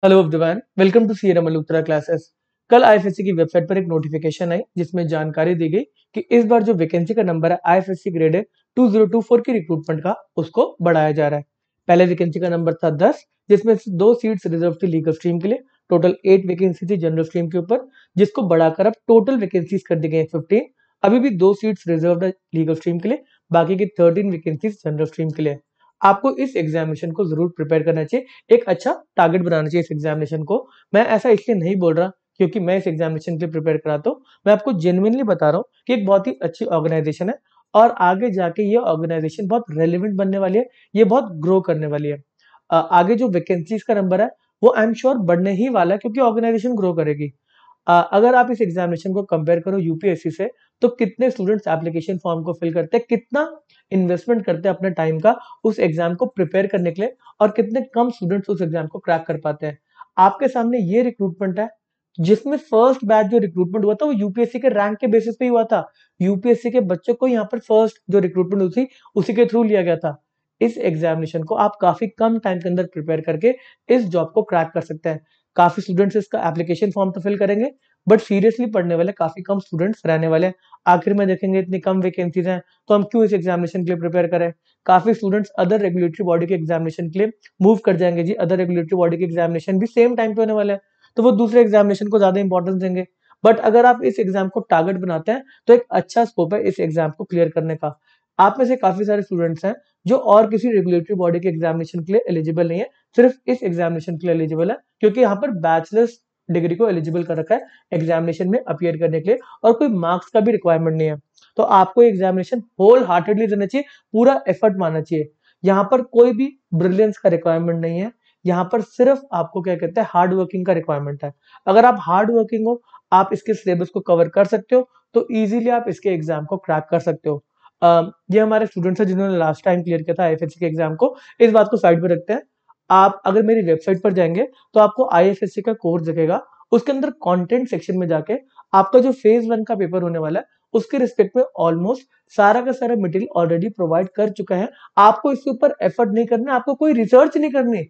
Hello everyone, welcome to CNM Malhotra classes. कल IFSC की website पर एक नोटिफिकेशन आई जिसमें जानकारी दी गई कि इस बार जो वैकेंसी का नंबर है आईएफएससी ग्रेड 2024 की रिक्रूटमेंट का उसको बढ़ाया जा रहा है। पहले वैकेंसी का नंबर था 10, जिसमें से 2 सीट्स रिजर्व थी लीगल स्ट्रीम के लिए। टोटल 8 वैकेंसी थी जनरल स्ट्रीम के ऊपर, जिसको बढ़ाकर अब टोटल वैकेंसीज कर दी गई है 15। अभी भी 2 सीट्स रिजर्व है लीगल स्ट्रीम के लिए, बाकी की 13 वैकेंसीज जनरल स्ट्रीम के लिए। आपको इस एग्जामिनेशन को जरूर प्रिपेयर करना चाहिए, एक अच्छा टारगेट बनाना चाहिए इस एग्जामिनेशन को। मैं ऐसा इसलिए नहीं बोल रहा क्योंकि मैं इस एग्जामिनेशन के लिए प्रिपेयर कराता हूँ, मैं आपको जेन्युइनली बता रहा हूँ कि एक बहुत ही अच्छी ऑर्गेनाइजेशन है और आगे जाके ये ऑर्गेनाइजेशन बहुत रेलिवेंट बनने वाली है, ये बहुत ग्रो करने वाली है। आगे जो वैकेंसीज का नंबर है वो आई एम श्योर बढ़ने ही वाला है क्योंकि ऑर्गेनाइजेशन ग्रो करेगी। अगर आप इस एग्जामिनेशन को कंपेयर करो यूपीएससी से, तो कितने स्टूडेंट्स एप्लीकेशन फॉर्म को फिल करते हैं, कितना इन्वेस्टमेंट करते हैं अपने टाइम का उस एग्जाम को प्रिपेयर करने के लिए, और कितने कम स्टूडेंट्स उस एग्जाम को क्रैक कर पाते हैं। आपके सामने ये रिक्रूटमेंट है जिसमें फर्स्ट बैच जो रिक्रूटमेंट हुआ था वो यूपीएससी के रैंक के बेसिस पे ही हुआ था। यूपीएससी के बच्चों को यहाँ पर फर्स्ट जो रिक्रूटमेंट हुई थी उसी के थ्रू लिया गया था। इस एग्जामिनेशन को आप काफी कम टाइम के अंदर प्रिपेयर करके इस जॉब को क्रैक कर सकते हैं। काफी स्टूडेंट्स इसका एप्लीकेशन फॉर्म तो फिल करेंगे, बट सीरियसली पढ़ने वाले काफी कम स्टूडेंट्स रहने वाले हैं। आखिर में देखेंगे इतनी कम वैकेंसीज हैं तो हम क्यों इस एग्जामिनेशन के लिए प्रिपेयर करें। काफी स्टूडेंट्स अदर रेगुलेटरी बॉडी के एग्जामिनेशन के लिए मूव कर जाएंगे जी, अदर रेगुलेटरी बॉडी के एग्जामिनेशन भी सेम टाइम पे होने वाले हैं, तो वो दूसरे एग्जामिनेशन को ज्यादा इंपॉर्टेंस देंगे। बट अगर आप इस एग्जाम को टारगेट बनाते हैं तो एक अच्छा स्कोप है इस एग्जाम को क्लियर करने का। आप में से काफी सारे स्टूडेंट्स हैं जो और किसी रेगुलेटरी बॉडी के एग्जामिनेशन के लिए एलिजिबल नहीं है, सिर्फ इस एग्जामिनेशन के लिए एलिजिबल है क्योंकि यहाँ पर बैचलर्स डिग्री को एलिजिबल कर रखा है एग्जामिनेशन में अपीयर करने के लिए, और कोई मार्क्स का भी रिक्वायरमेंट नहीं है। तो आपको एग्जामिनेशन होल हार्टेडली देना चाहिए, पूरा एफर्ट मानना चाहिए। यहाँ पर कोई भी ब्रिलियंस का रिक्वायरमेंट नहीं है, यहाँ पर सिर्फ आपको क्या कहते हैं हार्ड वर्किंग का रिक्वायरमेंट है। अगर आप हार्ड वर्किंग हो, आप इसके सिलेबस को कवर कर सकते हो, तो इजीली आप इसके एग्जाम को क्रैक कर सकते हो। ये हमारे स्टूडेंट्स हैं जिन्होंने लास्ट टाइम क्लियर किया था आईएफएससी के एग्जाम को। इस बात को साइड पे रखते हैं। आप अगर मेरी वेबसाइट पर जाएंगे तो आपको आईएफएससी का कोर्स दिखेगा, उसके अंदर कंटेंट सेक्शन में जाके आपका जो फेज 1 का पेपर होने वाला है उसके रिस्पेक्ट में ऑलमोस्ट सारा का सारा मटेरियल ऑलरेडी प्रोवाइड कर चुका है। आपको इसके ऊपर एफर्ट नहीं करना, आपको कोई रिसर्च नहीं करनी।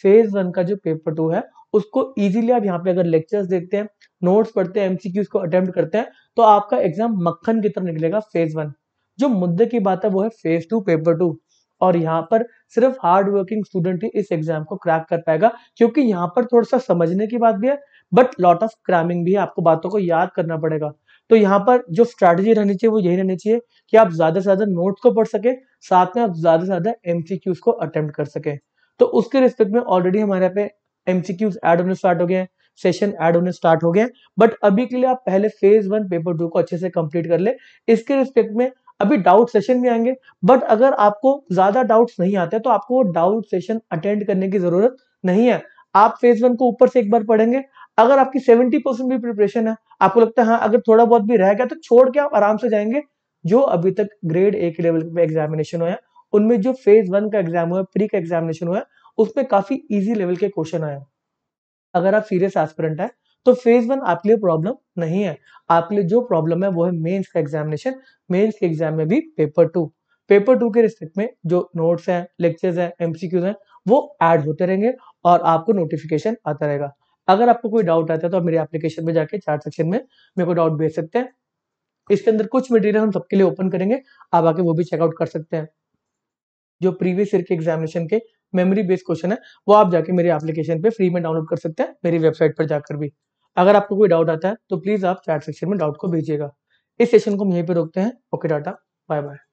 फेज 1 का जो पेपर 2 है उसको इजीली आप यहाँ पे अगर लेक्चर्स देखते हैं, नोट्स पढ़ते हैं, एमसीक्यूज को अटेम्प्ट करते हैं, तो आपका एग्जाम मक्खन की तरह निकलेगा फेज 1। जो मुद्दे की बात है वो है फेज 2 पेपर 2, और यहाँ पर सिर्फ हार्ड वर्किंग स्टूडेंट ही इस एग्जाम को क्रैक कर पाएगा क्योंकि यहाँ पर थोड़ा सा समझने की बात भी है, बट लॉट ऑफ क्रैमिंग भी है, आपको बातों को याद करना पड़ेगा। तो यहाँ पर जो स्ट्रैटेजी रहनी चाहिए वो यही रहनी चाहिए कि आप ज्यादा से ज्यादा नोट्स को पढ़ सके, साथ में आप ज्यादा से ज्यादा एमसीक्यूज को अटेम्प्ट कर सके। तो उसके रिस्पेक्ट में ऑलरेडी हमारे यहाँ पे एमसीक्यूज ऐड होने स्टार्ट हो गए हैं, सेशन ऐड होने स्टार्ट हो गए हैं, बट अभी के लिए आप पहले फेज 1 पेपर 2 को अच्छे से कंप्लीट कर ले। इसके रिस्पेक्ट में अभी डाउट सेशन भी आएंगे, बट अगर आपको ज्यादा डाउट्स नहीं आते तो आपको वो डाउट सेशन अटेंड करने की जरूरत नहीं है। आप फेज 1 को ऊपर से एक बार पढ़ेंगे। अगर आपकी 70% भी प्रिपरेशन है, आपको लगता है हाँ अगर थोड़ा बहुत भी रह गया तो छोड़ के आप आराम से जाएंगे। जो अभी तक ग्रेड 1 लेवल पे एग्जामिनेशन हुआ है उनमें जो फेज 1 का एग्जाम हुआ है, प्री का एग्जामिनेशन हुआ है, उसमें काफी इजी लेवल के क्वेश्चन आए हैं। अगर आप सीरियस एस्पिरेंट है तो फेज 1 आपके लिए प्रॉब्लम नहीं है। आपके लिए जो प्रॉब्लम है वो है मेंस का एग्जामिनेशन। मेंस के एग्जाम में भी पेपर 2 के रिस्पेक्ट में जो नोट्स हैं, लेक्चर्स हैं, एमसीक्यूज हैं, वो ऐड होते रहेंगे और आपको नोटिफिकेशन आता रहेगा। अगर आपको कोई डाउट आता है तो आप मेरे एप्लीकेशन में जाके चैट सेक्शन में मेरे को डाउट भेज सकते हैं। इसके अंदर कुछ मटेरियल हम सबके लिए ओपन करेंगे, आप आके वो भी चेकआउट कर सकते हैं। जो प्रीवियस ईयर के एग्जामिनेशन के मेमोरी बेस्ड क्वेश्चन है वो आप जाके मेरे एप्लीकेशन पे फ्री में डाउनलोड कर सकते हैं, मेरी वेबसाइट पर जाकर भी। अगर आपको कोई डाउट आता है तो प्लीज आप चैट सेक्शन में डाउट को भेजिएगा। इस सेशन को हम यहीं पे रोकते हैं। Okay, tata, bye bye.